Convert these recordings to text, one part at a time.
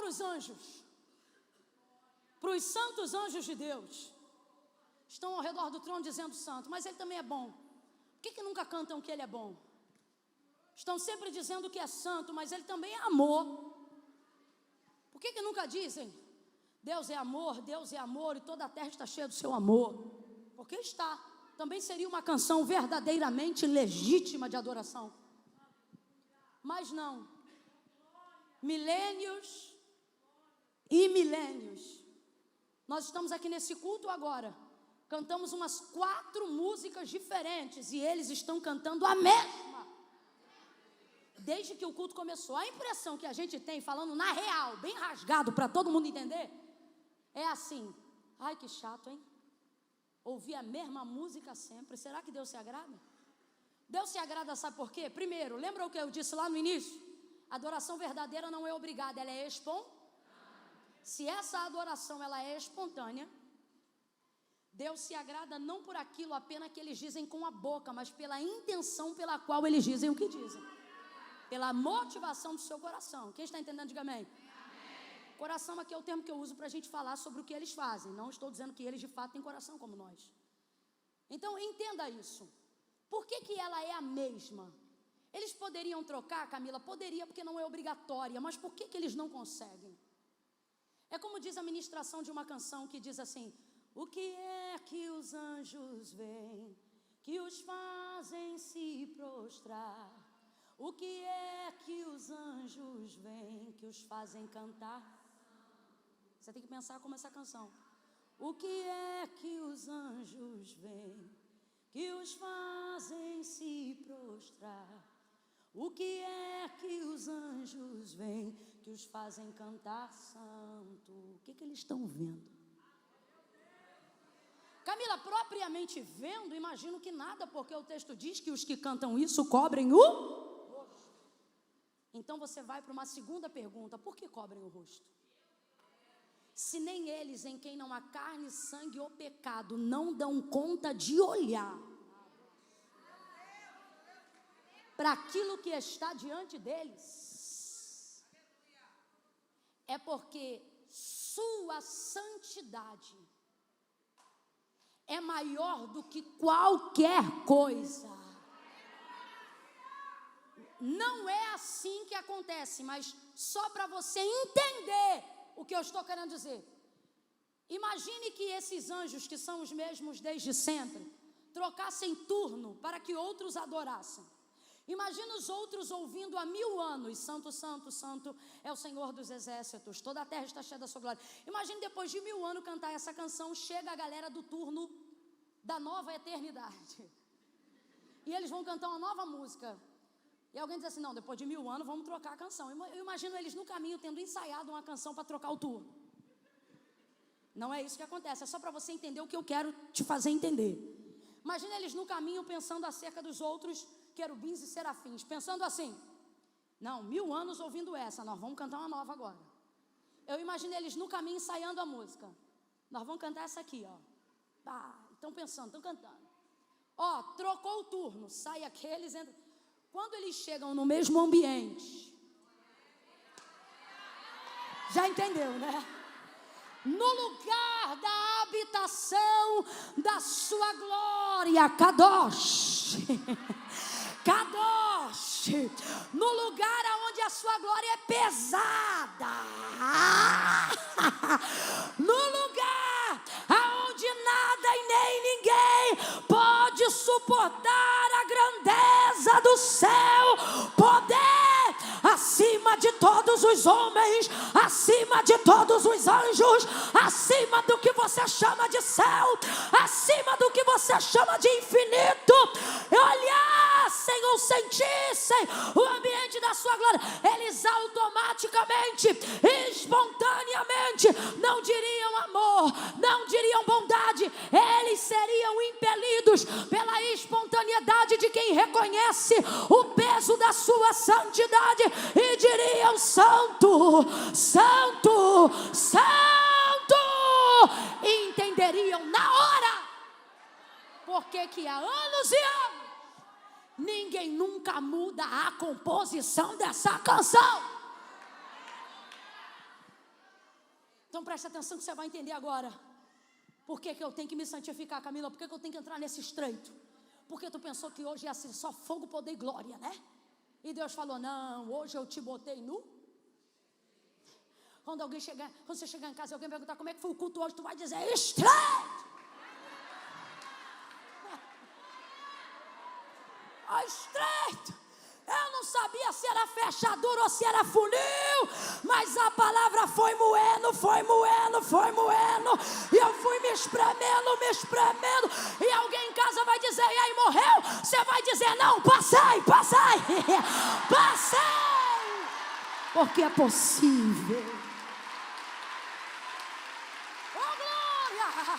para os anjos, para os santos anjos de Deus. Estão ao redor do trono dizendo santo, mas ele também é bom. Por que nunca cantam que ele é bom? Estão sempre dizendo que é santo, mas ele também é amor. Por que nunca dizem, Deus é amor e toda a terra está cheia do seu amor? Porque está. Também seria uma canção verdadeiramente legítima de adoração. Mas não. Milênios e milênios. Nós estamos aqui nesse culto agora. Cantamos umas 4 músicas diferentes e eles estão cantando a mesma. Desde que o culto começou. A impressão que a gente tem, falando na real, bem rasgado para todo mundo entender, é assim: ai, que chato, hein? Ouvir a mesma música sempre. Será que Deus se agrada? Deus se agrada, sabe por quê? Primeiro, lembra o que eu disse lá no início? A adoração verdadeira não é obrigada, ela é espontânea. Se essa adoração ela é espontânea, Deus se agrada não por aquilo apenas que eles dizem com a boca, mas pela intenção pela qual eles dizem o que dizem. Pela motivação do seu coração. Quem está entendendo, diga amém. Coração aqui é o termo que eu uso para a gente falar sobre o que eles fazem. Não estou dizendo que eles de fato têm coração como nós. Então entenda isso. Por que ela é a mesma? Eles poderiam trocar, Camila? Poderia, porque não é obrigatória. Mas por que eles não conseguem? É como diz a ministração de uma canção que diz assim: o que é que os anjos veem, que os fazem se prostrar? O que é que os anjos veem, que os fazem cantar? Você tem que pensar como essa canção. O que é que os anjos veem, que os fazem se prostrar? O que é que os anjos veem, que os fazem cantar santo? O que eles estão vendo? Camila, propriamente vendo, imagino que nada, porque o texto diz que os que cantam isso cobrem o rosto. Então você vai para uma segunda pergunta: por que cobrem o rosto? Se nem eles, em quem não há carne, sangue ou pecado, não dão conta de olhar para aquilo que está diante deles, é porque sua santidade é maior do que qualquer coisa. Não é assim que acontece, mas só para você entender o que eu estou querendo dizer. Imagine que esses anjos, que são os mesmos desde sempre, trocassem turno para que outros adorassem. Imagina os outros ouvindo há 1000 anos: santo, santo, santo é o Senhor dos exércitos, toda a terra está cheia da sua glória. Imagine depois de 1000 anos cantar essa canção, chega a galera do turno da nova eternidade e eles vão cantar uma nova música. E alguém diz assim: não, depois de 1000 anos vamos trocar a canção. Eu imagino eles no caminho tendo ensaiado uma canção para trocar o turno. Não é isso que acontece, é só para você entender o que eu quero te fazer entender. Imagina eles no caminho pensando acerca dos outros querubins e serafins, pensando assim: não, 1000 anos ouvindo essa, nós vamos cantar uma nova agora. Eu imagino eles no caminho ensaiando a música. Nós vamos cantar essa aqui, ó. Estão pensando, estão cantando. Ó, trocou o turno, sai aqueles, entra. Quando eles chegam no mesmo ambiente, já entendeu, né? No lugar da habitação da sua glória, Kadosh, Kadosh, no lugar onde a sua glória é pesada, no lugar aonde nada e nem ninguém pode suportar a grandeza do céu, poder acima de todos os homens, acima de todos os anjos, acima do que você chama de céu, acima do que você chama de infinito, e olhassem ou sentissem o ambiente da sua glória, eles automaticamente, espontaneamente, não diriam amor, não diriam bondade, eles seriam impelidos pela espontaneidade de quem reconhece o peso da sua santidade e diriam: santo, santo, santo, e entenderiam na hora porque que há anos e anos ninguém nunca muda a composição dessa canção. Então preste atenção que você vai entender agora. Por que eu tenho que me santificar, Camila? Por que eu tenho que entrar nesse estreito? Porque tu pensou que hoje ia ser só fogo, poder e glória, né? E Deus falou, não, hoje eu te botei nu. Quando você chegar em casa e alguém perguntar como é que foi o culto hoje, tu vai dizer, estreito! Estreito! Eu não sabia se era fechadura ou se era funil, mas a palavra foi moendo, e eu fui me espremendo, e alguém em casa vai dizer, e aí morreu? Você vai dizer, não, passei, porque é possível. Oh, glória!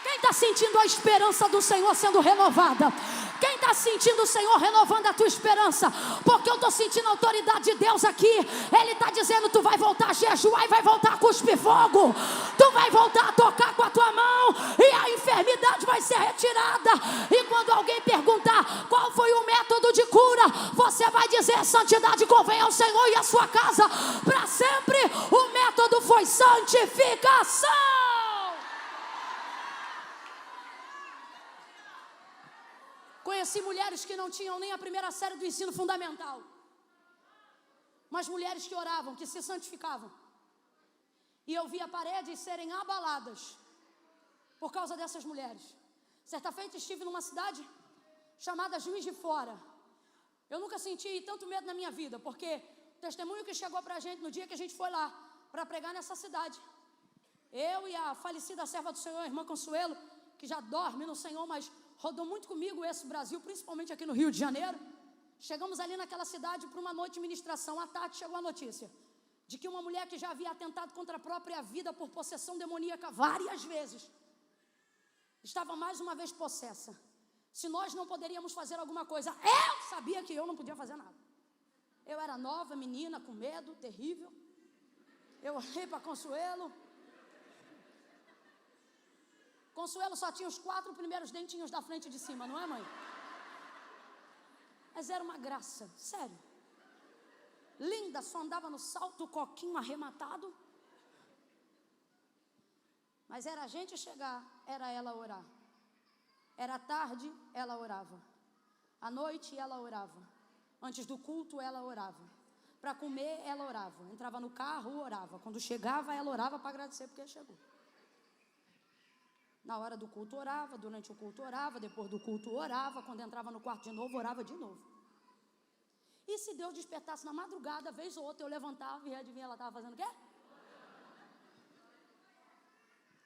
Quem está sentindo a esperança do Senhor sendo renovada? Quem está sentindo o Senhor renovando a tua esperança? Porque eu estou sentindo a autoridade de Deus aqui. Ele está dizendo, tu vai voltar a jejuar e vai voltar a cuspir fogo. Tu vai voltar a tocar com a tua mão e a enfermidade vai ser retirada. E quando alguém perguntar qual foi o método de cura, você vai dizer, santidade convém ao Senhor e à sua casa para sempre. O método foi santificação. Conheci mulheres que não tinham nem a primeira série do ensino fundamental, mas mulheres que oravam, que se santificavam. E eu via paredes serem abaladas por causa dessas mulheres. Certa feita estive numa cidade chamada Juiz de Fora. Eu nunca senti tanto medo na minha vida, porque o testemunho que chegou para a gente no dia que a gente foi lá para pregar nessa cidade, eu e a falecida serva do Senhor, a irmã Consuelo, que já dorme no Senhor, mas rodou muito comigo esse Brasil, principalmente aqui no Rio de Janeiro. Chegamos ali naquela cidade para uma noite de ministração. À tarde chegou a notícia de que uma mulher que já havia atentado contra a própria vida por possessão demoníaca várias vezes, estava mais uma vez possessa. Se nós não poderíamos fazer alguma coisa, eu sabia que eu não podia fazer nada. Eu era nova, menina, com medo, terrível. Eu olhei para Consuelo. Consuelo só tinha os 4 primeiros dentinhos da frente e de cima, não é, mãe? Mas era uma graça, sério. Linda, só andava no salto, coquinho arrematado. Mas era a gente chegar, era ela orar. Era tarde, ela orava. À noite, ela orava. Antes do culto, ela orava. Para comer, ela orava. Entrava no carro, orava. Quando chegava, ela orava para agradecer porque chegou. Na hora do culto orava, durante o culto orava, depois do culto orava, quando entrava no quarto de novo, orava de novo. E se Deus despertasse na madrugada, vez ou outra, eu levantava e adivinha, ela estava fazendo o quê?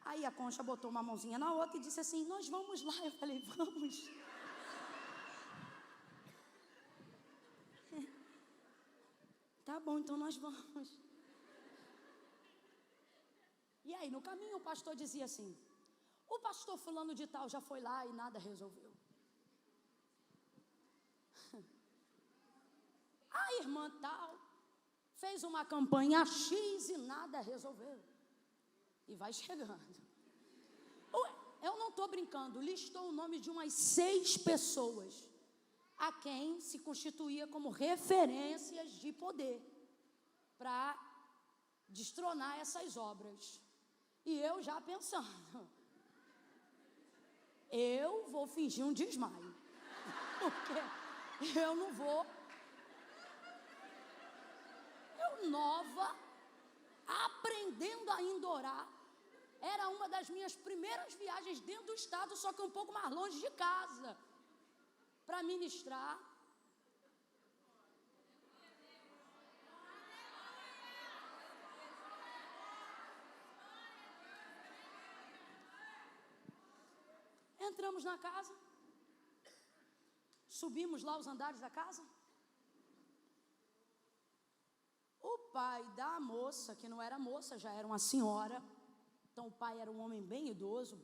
Aí a Concha botou uma mãozinha na outra e disse assim, nós vamos lá. Eu falei, vamos. Tá bom, então nós vamos. E aí, no caminho, o pastor dizia assim, o pastor fulano de tal já foi lá e nada resolveu. A irmã tal fez uma campanha X e nada resolveu. E vai chegando. Eu não estou brincando, listou o nome de umas 6 pessoas a quem se constituía como referências de poder para destronar essas obras. E eu já pensando, eu vou fingir um desmaio, porque eu não vou. Eu nova, aprendendo ainda a orar, era uma das minhas primeiras viagens dentro do estado, só que um pouco mais longe de casa, para ministrar. Entramos na casa, subimos lá os andares da casa. O pai da moça, que não era moça, já era uma senhora, então o pai era um homem bem idoso,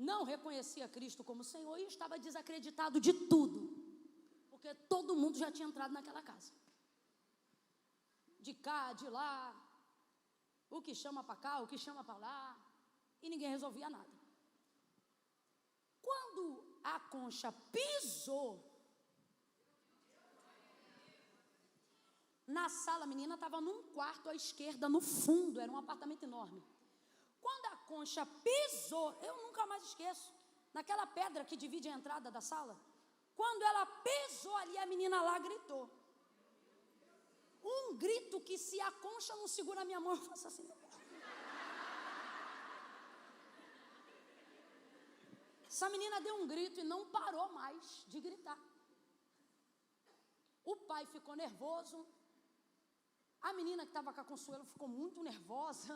não reconhecia Cristo como Senhor e estava desacreditado de tudo, porque todo mundo já tinha entrado naquela casa, de cá, de lá, o que chama para cá, o que chama para lá, e ninguém resolvia nada. Quando a Concha pisou Na sala, a menina estava num quarto à esquerda, no fundo, era um apartamento enorme. Quando a Concha pisou, eu nunca mais esqueço, naquela pedra que divide a entrada da sala, quando ela pisou ali, a menina lá gritou. Um grito que, se a Concha não segura a minha mão, eu faço assim. Essa menina deu um grito e não parou mais de gritar. O pai ficou nervoso. A menina que estava com a Consuelo ficou muito nervosa.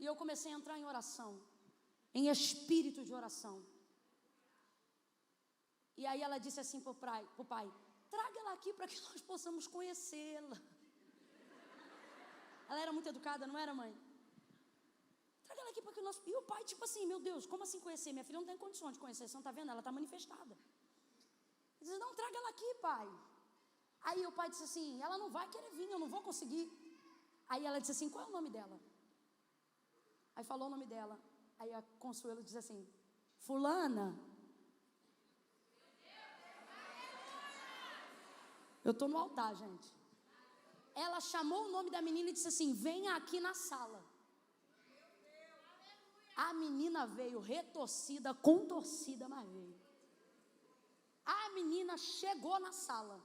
E eu comecei a entrar em oração, em espírito de oração. E aí ela disse assim para o pai, traga ela aqui para que nós possamos conhecê-la. Ela era muito educada, não era, mãe? Traga ela aqui para que nós... E o pai, tipo assim, meu Deus, como assim conhecer? Minha filha não tem condições de conhecer, você não está vendo? Ela está manifestada. Ele disse, não, traga ela aqui, pai. Aí o pai disse assim, ela não vai querer vir, eu não vou conseguir. Aí ela disse assim, qual é o nome dela? Aí falou o nome dela. Aí a Consuelo diz assim, fulana. Eu estou no altar, gente. Ela chamou o nome da menina e disse assim, venha aqui na sala. A menina veio retorcida, contorcida, mas veio. A menina chegou na sala.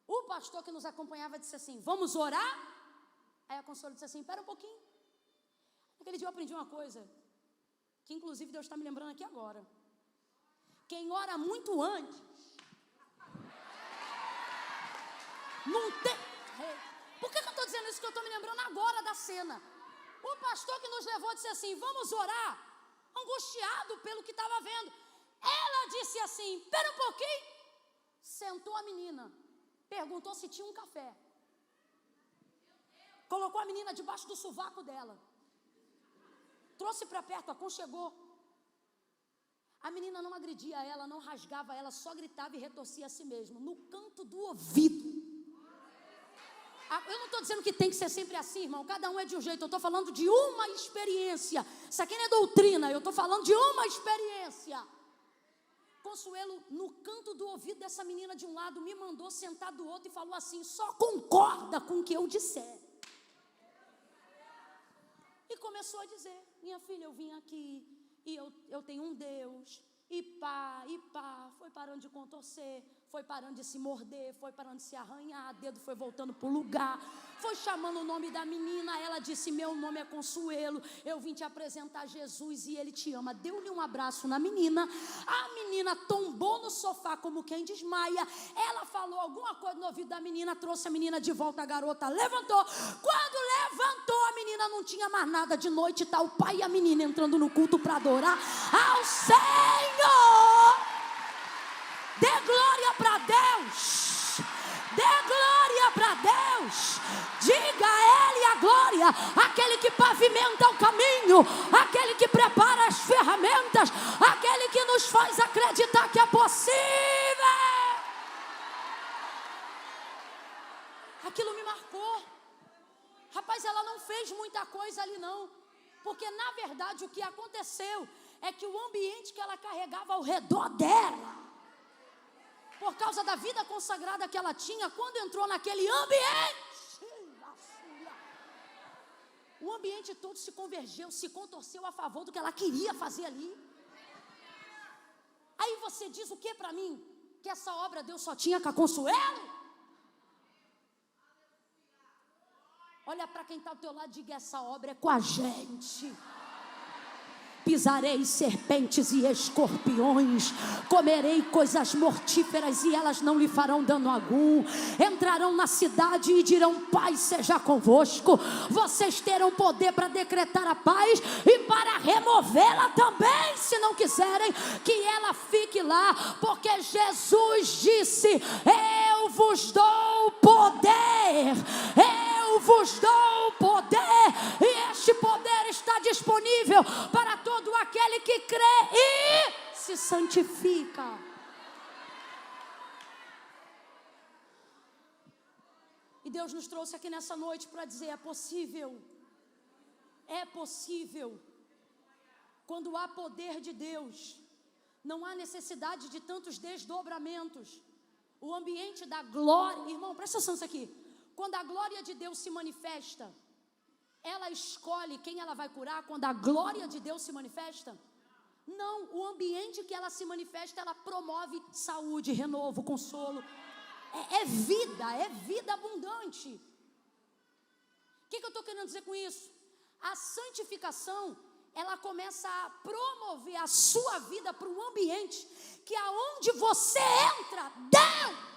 O pastor que nos acompanhava disse assim, vamos orar? Aí a Consuelo disse assim, espera um pouquinho. Naquele dia eu aprendi uma coisa, que inclusive Deus está me lembrando aqui agora. Quem ora muito antes, não tem... Por que eu estou dizendo isso? Que eu estou me lembrando agora da cena. O pastor que nos levou disse assim, vamos orar, angustiado pelo que estava vendo. Ela disse assim, espera um pouquinho. Sentou a menina, perguntou se tinha um café. Colocou a menina debaixo do sovaco dela. Trouxe para perto, aconchegou. A menina não agredia ela, não rasgava ela, só gritava e retorcia a si mesma, no canto do ouvido. Eu não estou dizendo que tem que ser sempre assim, irmão. Cada um é de um jeito. Eu estou falando de uma experiência. Isso aqui não é doutrina. Eu estou falando de uma experiência. Consuelo, no canto do ouvido dessa menina de um lado, me mandou sentar do outro e falou assim, só concorda com o que eu disser. E começou a dizer, minha filha, eu vim aqui e eu tenho um Deus. E pá, foi parando de contorcer, foi parando de se morder, foi parando de se arranhar, dedo foi voltando para o lugar, foi chamando o nome da menina, ela disse, meu nome é Consuelo, eu vim te apresentar Jesus e ele te ama. Deu-lhe um abraço na menina, a menina tombou no sofá como quem desmaia, ela falou alguma coisa no ouvido da menina, trouxe a menina de volta, a garota levantou, quando levantou a menina não tinha mais nada, de noite está o pai e a menina entrando no culto para adorar ao Senhor. Dê glória para Deus. Dê glória para Deus. Diga a Ele a glória. Aquele que pavimenta o caminho. Aquele que prepara as ferramentas. Aquele que nos faz acreditar que é possível. Aquilo me marcou. Rapaz, ela não fez muita coisa ali não. Porque na verdade o que aconteceu é que o ambiente que ela carregava ao redor dela, por causa da vida consagrada que ela tinha, quando entrou naquele ambiente, o ambiente todo se convergeu, se contorceu a favor do que ela queria fazer ali. Aí você diz o que para mim? Que essa obra Deus só tinha com a Consuelo? Olha para quem está ao teu lado e diga, essa obra é com a gente. Pisarei serpentes e escorpiões, comerei coisas mortíferas e elas não lhe farão dano algum. Entrarão na cidade e dirão, paz seja convosco. Vocês terão poder para decretar a paz e para removê-la também, se não quiserem que ela fique lá, porque Jesus disse, eu vos dou poder, eu vos dou poder, e este poder está disponível para todo aquele que crê e se santifica. E Deus nos trouxe aqui nessa noite para dizer, é possível. É possível. Quando há poder de Deus, não há necessidade de tantos desdobramentos. o ambiente da glória, irmão, presta atenção nisso aqui. Quando a glória de Deus se manifesta, ela escolhe quem ela vai curar quando a glória de Deus se manifesta? Não, o ambiente que ela se manifesta, ela promove saúde, renovo, consolo. É vida abundante. O que eu estou querendo dizer com isso? A santificação, ela começa a promover a sua vida para um ambiente que aonde você entra, Deus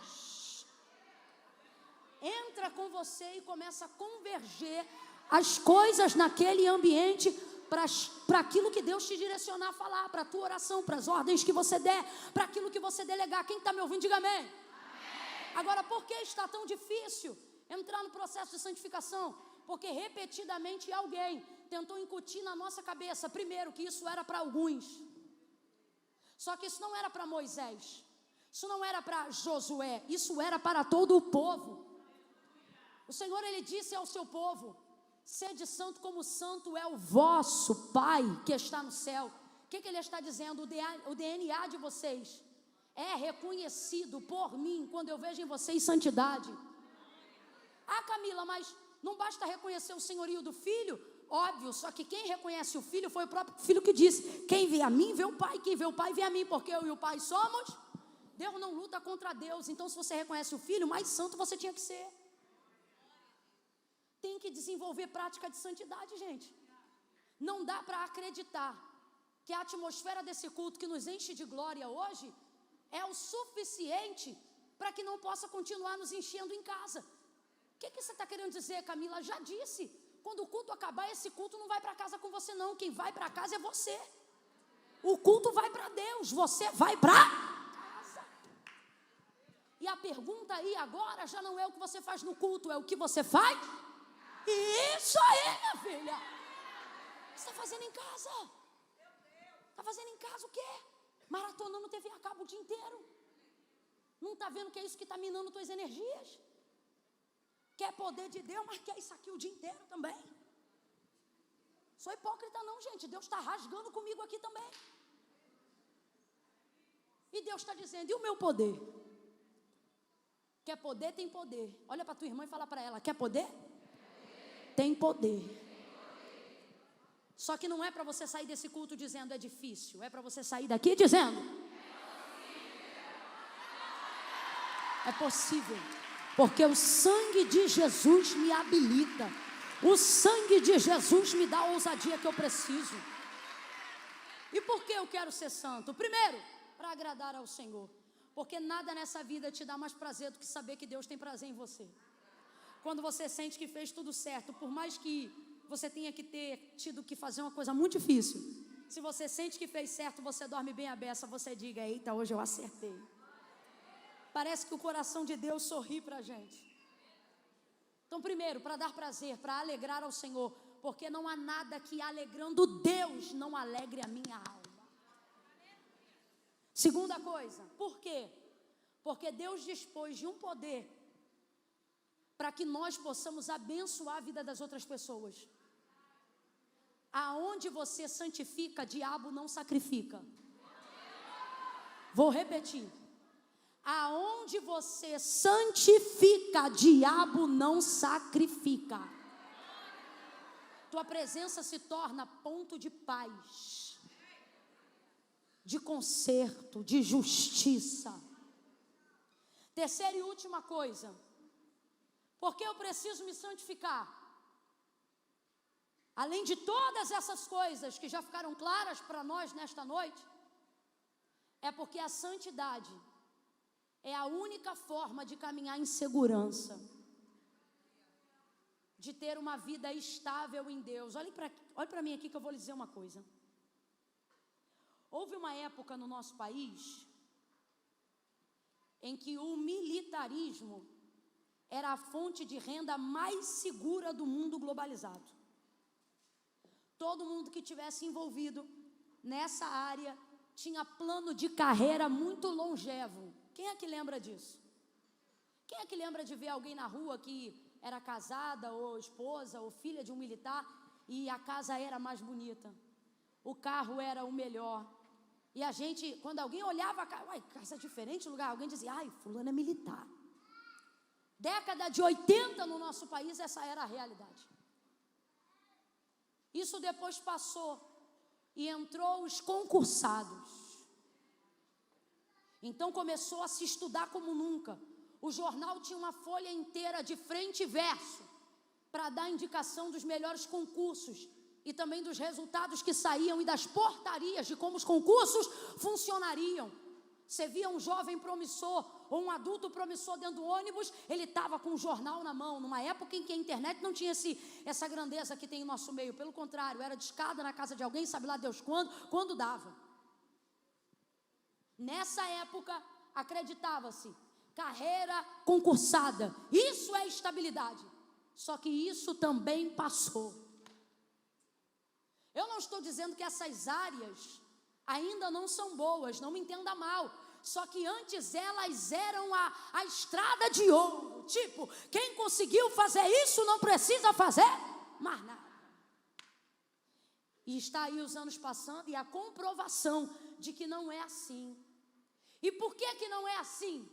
entra com você e começa a converger as coisas naquele ambiente para aquilo que Deus te direcionar a falar, para a tua oração, para as ordens que você der, para aquilo que você delegar. Quem está me ouvindo, diga amém. Agora, por que está tão difícil entrar no processo de santificação? Porque repetidamente alguém tentou incutir na nossa cabeça, primeiro, que isso era para alguns. Só que isso não era para Moisés, isso não era para Josué, isso era para todo o povo. O Senhor, Ele disse ao seu povo: sede santo como santo é o vosso Pai que está no céu. O que Ele está dizendo? O DNA de vocês é reconhecido por mim quando eu vejo em vocês santidade. Ah, Camila, mas não basta reconhecer o senhorio do filho? Óbvio, só que quem reconhece o filho foi o próprio filho que disse: quem vê a mim, vê o Pai, quem vê o Pai, vê a mim, porque eu e o Pai somos. Deus não luta contra Deus, então se você reconhece o filho, mais santo você tinha que ser. Tem que desenvolver prática de santidade, gente. Não dá para acreditar que a atmosfera desse culto que nos enche de glória hoje é o suficiente para que não possa continuar nos enchendo em casa. O que você está querendo dizer, Camila? Já disse, quando o culto acabar, esse culto não vai para casa com você não, quem vai para casa é você. O culto vai para Deus, você vai para casa. E a pergunta aí agora já não é o que você faz no culto, é o que você faz. Isso aí, minha filha. O que você está fazendo em casa? Está fazendo em casa o quê? Maratonando TV a cabo o dia inteiro. Não está vendo que é isso que está minando tuas energias? Quer poder de Deus, mas quer isso aqui o dia inteiro também. Sou hipócrita não, gente. Deus está rasgando comigo aqui também. E Deus está dizendo: e o meu poder? Quer poder, tem poder. Olha para tua irmã e fala para ela: quer poder? Tem poder. Só que não é para você sair desse culto dizendo é difícil. É para você sair daqui dizendo é possível. Porque o sangue de Jesus me habilita. O sangue de Jesus me dá a ousadia que eu preciso. E por que eu quero ser santo? Primeiro, para agradar ao Senhor. Porque nada nessa vida te dá mais prazer do que saber que Deus tem prazer em você. Quando você sente que fez tudo certo, por mais que você tenha que ter tido que fazer uma coisa muito difícil, se você sente que fez certo, você dorme bem a beça, você diga: eita, hoje eu acertei. Parece que o coração de Deus sorri para a gente. Então, primeiro, para dar prazer, para alegrar ao Senhor, porque não há nada que alegrando Deus não alegre a minha alma. Segunda coisa, por quê? Porque Deus dispôs de um poder para que nós possamos abençoar a vida das outras pessoas. Aonde você santifica, diabo não sacrifica. Vou repetir. Aonde você santifica, diabo não sacrifica. Tua presença se torna ponto de paz, de conserto, de justiça. Terceira e última coisa. Por que eu preciso me santificar? Além de todas essas coisas que já ficaram claras para nós nesta noite, é porque a santidade é a única forma de caminhar em segurança, de ter uma vida estável em Deus. Olhe para mim aqui que eu vou lhe dizer uma coisa. Houve uma época no nosso país em que o militarismo era a fonte de renda mais segura do mundo globalizado. Todo mundo que tivesse envolvido nessa área tinha plano de carreira muito longevo. Quem é que lembra disso? Quem é que lembra de ver alguém na rua que era casada ou esposa ou filha de um militar e a casa era mais bonita, o carro era o melhor, E a gente, quando alguém olhava, uai, casa diferente lugar, alguém dizia, ai, fulano é militar. Década de 80 no nosso país, essa era a realidade. Isso depois passou e entrou os concursados. Então começou a se estudar como nunca. O jornal tinha uma folha inteira de frente e verso para dar indicação dos melhores concursos e também dos resultados que saíam e das portarias de como os concursos funcionariam. Você via um jovem promissor ou um adulto promissor dentro do ônibus, ele estava com um jornal na mão, numa época em que a internet não tinha essa grandeza que tem em nosso meio. Pelo contrário, era discada na casa de alguém, sabe lá Deus quando dava. Nessa época, acreditava-se, carreira concursada, isso é estabilidade. Só que isso também passou. Eu não estou dizendo que essas áreas ainda não são boas, não me entenda mal. Só que antes elas eram a estrada de ouro. Tipo, quem conseguiu fazer isso não precisa fazer mais nada. E está aí os anos passando e a comprovação de que não é assim. E por que não é assim?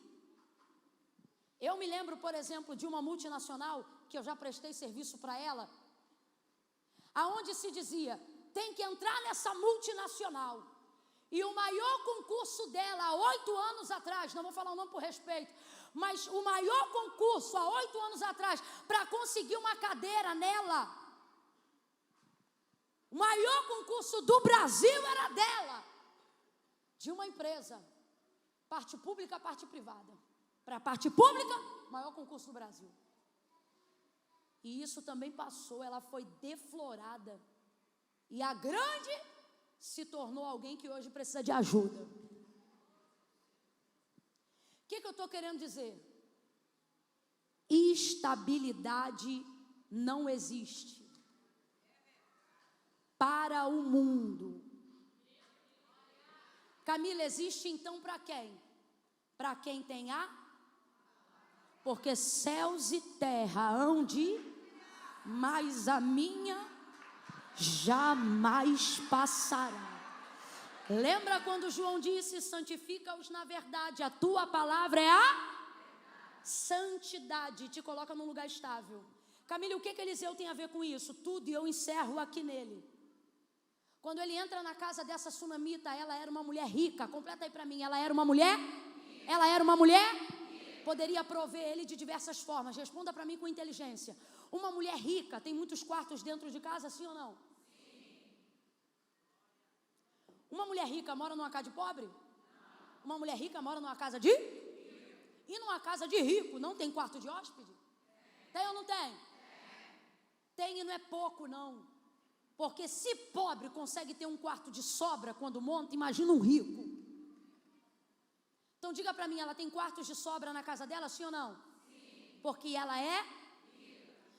Eu me lembro, por exemplo, de uma multinacional, que eu já prestei serviço para ela, aonde se dizia, tem que entrar nessa multinacional. E o maior concurso dela, há 8 anos atrás, não vou falar o nome por respeito, mas o maior concurso, há 8 anos atrás, para conseguir uma cadeira nela, o maior concurso do Brasil era dela, de uma empresa, parte pública, parte privada. Para a parte pública, maior concurso do Brasil. E isso também passou, ela foi deflorada. E a grande se tornou alguém que hoje precisa de ajuda. O que eu estou querendo dizer? Estabilidade não existe para o mundo. Camila, existe então para quem? Para quem tem a? Porque céus e terra hão de, mas a minha jamais passará. Lembra quando João disse, santifica-os na verdade, a tua palavra é a santidade, te coloca num lugar estável. Camila, o que Eliseu tem a ver com isso? Tudo, e eu encerro aqui nele. Quando ele entra na casa dessa sunamita, ela era uma mulher rica, completa aí para mim, ela era uma mulher? Ela era uma mulher? Poderia prover ele de diversas formas, responda para mim com inteligência. Uma mulher rica tem muitos quartos dentro de casa, sim ou não? Uma mulher rica mora numa casa de pobre? Uma mulher rica mora numa casa de? E numa casa de rico não tem quarto de hóspede? Tem ou não tem? Tem e não é pouco não. Porque se pobre consegue ter um quarto de sobra quando monta, imagina um rico. Então diga para mim, ela tem quartos de sobra na casa dela, sim ou não? Sim. Porque ela é?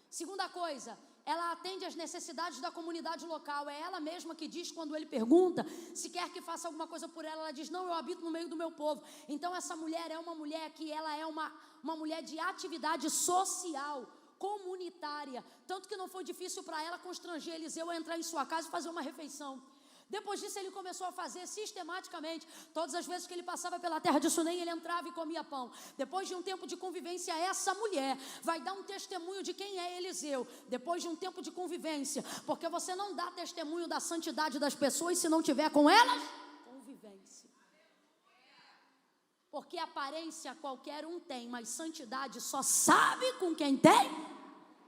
Segunda coisa, ela atende às necessidades da comunidade local. É ela mesma que diz, quando ele pergunta se quer que faça alguma coisa por ela, ela diz, não, eu habito no meio do meu povo. Então essa mulher é uma mulher que ela é uma mulher de atividade social, comunitária. Tanto que não foi difícil para ela constranger Eliseu a entrar em sua casa e fazer uma refeição. Depois disso ele começou a fazer sistematicamente. Todas as vezes que ele passava pela terra de Sunem, ele entrava e comia pão. Depois de um tempo de convivência, essa mulher vai dar um testemunho de quem é Eliseu. Depois de um tempo de convivência. Porque você não dá testemunho da santidade das pessoas se não tiver com elas convivência. Porque aparência qualquer um tem, mas santidade só sabe com quem tem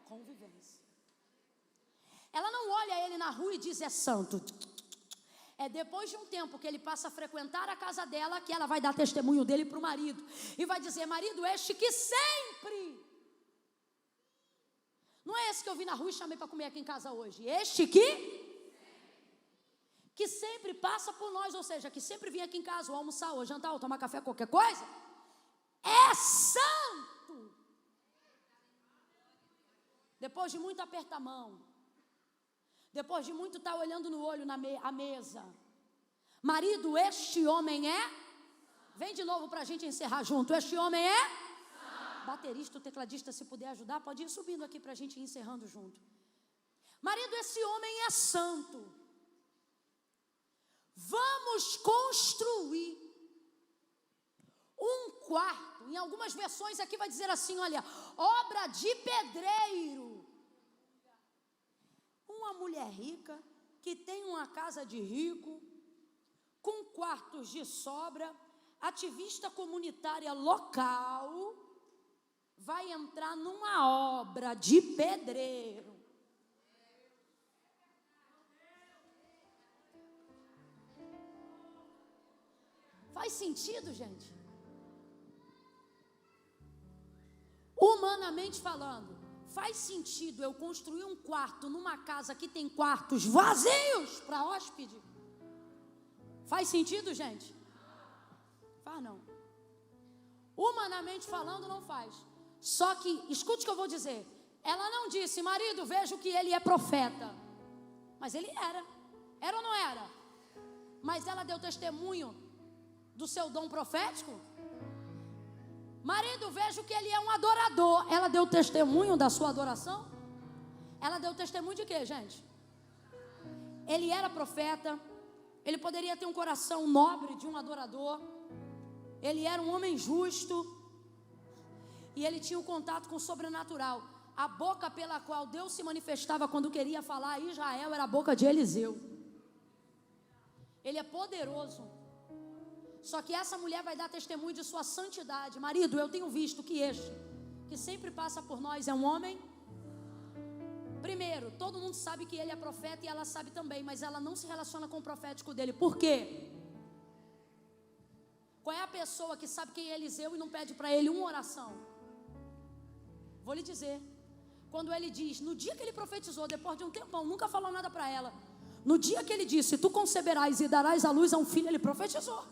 convivência. Ela não olha ele na rua e diz, é santo. É depois de um tempo que ele passa a frequentar a casa dela que ela vai dar testemunho dele para o marido. E vai dizer, marido, este que sempre... Não é esse que eu vi na rua e chamei para comer aqui em casa hoje. Este que sempre passa por nós, ou seja, que sempre vem aqui em casa, ou almoçar, ou jantar, ou tomar café, qualquer coisa. É santo. Depois de muito apertar a mão. Depois de muito estar olhando no olho a mesa. Marido, este homem é? Vem de novo para a gente encerrar junto. Este homem é? Baterista, tecladista, se puder ajudar, pode ir subindo aqui para a gente ir encerrando junto. Marido, esse homem é santo. Vamos construir um quarto. Em algumas versões aqui vai dizer assim, olha, obra de pedreiro. Uma mulher rica que tem uma casa de rico, com quartos de sobra, ativista comunitária local, vai entrar numa obra de pedreiro. Faz sentido, gente? Humanamente falando, faz sentido eu construir um quarto numa casa que tem quartos vazios para hóspede? Faz sentido, gente? Faz não. Humanamente falando, não faz. Só que, escute o que eu vou dizer. Ela não disse, marido, vejo que ele é profeta. Mas ele era. Era ou não era? Mas ela deu testemunho do seu dom profético? Marido, vejo que ele é um adorador. Ela deu testemunho da sua adoração? Ela deu testemunho de quê, gente? Ele era profeta. Ele poderia ter um coração nobre de um adorador. Ele era um homem justo. E ele tinha um contato com o sobrenatural. A boca pela qual Deus se manifestava quando queria falar a Israel era a boca de Eliseu. Ele é poderoso. Só que essa mulher vai dar testemunho de sua santidade. Marido, eu tenho visto que este, que sempre passa por nós, é um homem. Primeiro, todo mundo sabe que ele é profeta e ela sabe também, mas ela não se relaciona com o profético dele. Por quê? Qual é a pessoa que sabe quem é Eliseu e não pede para ele uma oração? Vou lhe dizer. Quando ele diz, no dia que ele profetizou, depois de um tempão, nunca falou nada para ela. No dia que ele disse, tu conceberás e darás à luz a um filho, ele profetizou.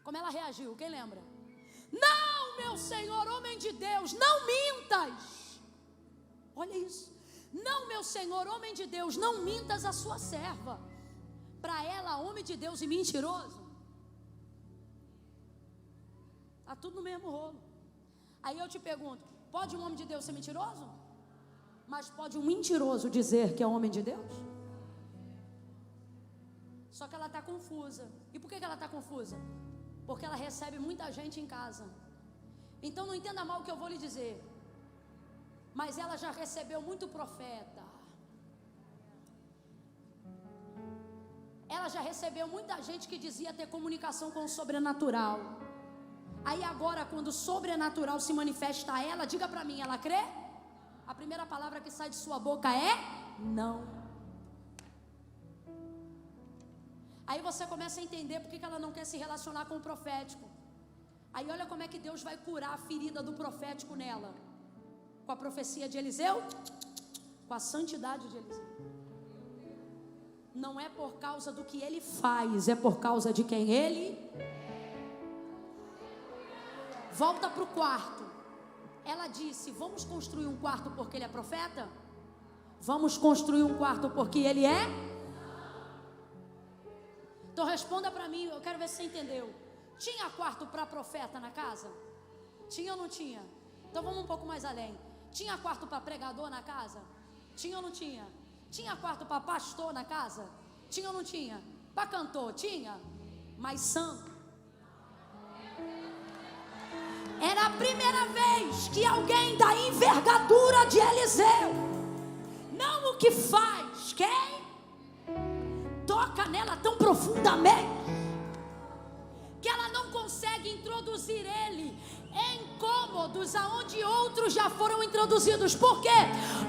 Como ela reagiu? Quem lembra? Não, meu Senhor, homem de Deus, não mintas. Olha isso. Não, meu Senhor, homem de Deus, não mintas a sua serva. Para ela, homem de Deus e mentiroso, está tudo no mesmo rolo. Aí eu te pergunto, pode um homem de Deus ser mentiroso? Mas pode um mentiroso dizer que é homem de Deus? Só que ela está confusa. E por que ela está confusa? Porque ela recebe muita gente em casa. Então não entenda mal o que eu vou lhe dizer. Mas ela já recebeu muito profeta. Ela já recebeu muita gente que dizia ter comunicação com o sobrenatural. Aí agora, quando o sobrenatural se manifesta a ela, diga para mim, ela crê? A primeira palavra que sai de sua boca é não. Aí você começa a entender porque que ela não quer se relacionar com o profético. Aí olha como é que Deus vai curar a ferida do profético nela. Com a profecia de Eliseu, com a santidade de Eliseu. Não é por causa do que ele faz, é por causa de quem ele... Volta para o quarto. Ela disse, vamos construir um quarto porque ele é profeta? Vamos construir um quarto porque ele é? Então responda para mim, eu quero ver se você entendeu. Tinha quarto para profeta na casa? Tinha ou não tinha? Então vamos um pouco mais além. Tinha quarto para pregador na casa? Tinha ou não tinha? Tinha quarto para pastor na casa? Tinha ou não tinha? Para cantor? Tinha? Mas santo? Era a primeira vez que alguém da envergadura de Eliseu, não o que faz, quem? Toca nela tão profundamente que ela não consegue introduzir ele em cômodos aonde outros já foram introduzidos. Por quê?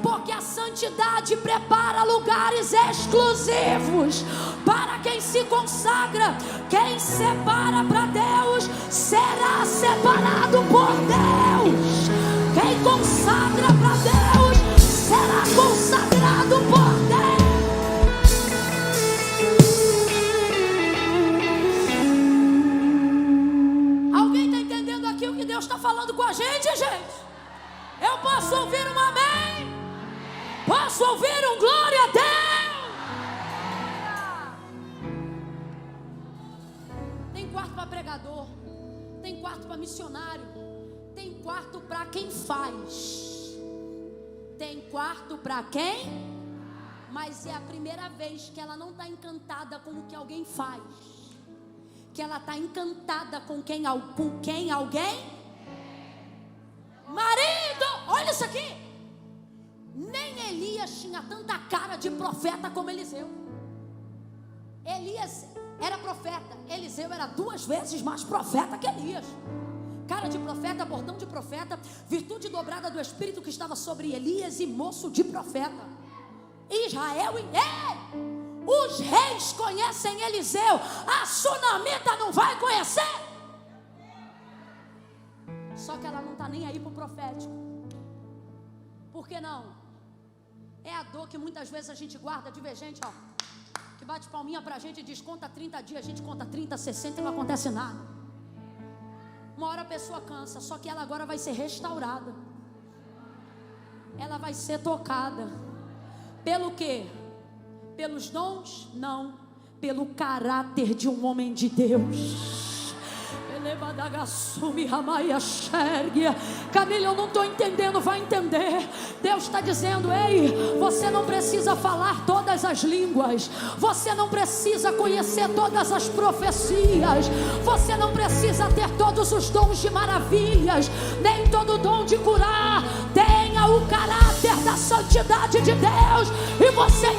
Porque a santidade prepara lugares exclusivos para quem se consagra. Quem separa para Deus será separado por Deus. Quem consagra para Deus será consagrado por Deus. Deus está falando com a gente. Eu posso ouvir um amém? Posso ouvir um glória a Deus? Tem quarto para pregador, tem quarto para missionário, tem quarto para quem faz, tem quarto para quem? Mas é a primeira vez que ela não está encantada com o que alguém faz, que ela está encantada com quem alguém. Marido, olha isso aqui. Nem Elias tinha tanta cara de profeta como Eliseu. Elias era profeta, Eliseu era 2 vezes mais profeta que Elias. Cara de profeta, bordão de profeta, virtude dobrada do Espírito que estava sobre Elias e moço de profeta. Israel e os reis conhecem Eliseu, a sunamita não vai conhecer. Só que ela não está nem aí para o profético. Por que não? É a dor que muitas vezes a gente guarda de ver gente, ó, que bate palminha pra gente e diz, conta 30 dias, a gente conta 30, 60 e não acontece nada. Uma hora a pessoa cansa, só que ela agora vai ser restaurada. Ela vai ser tocada. Pelo quê? Pelos dons? Não. Pelo caráter de um homem de Deus. Camila, eu não estou entendendo, vai entender. Deus está dizendo, ei, você não precisa falar todas as línguas, você não precisa conhecer todas as profecias, você não precisa ter todos os dons de maravilhas, nem todo dom de curar. Tenha o caráter da santidade de Deus, e você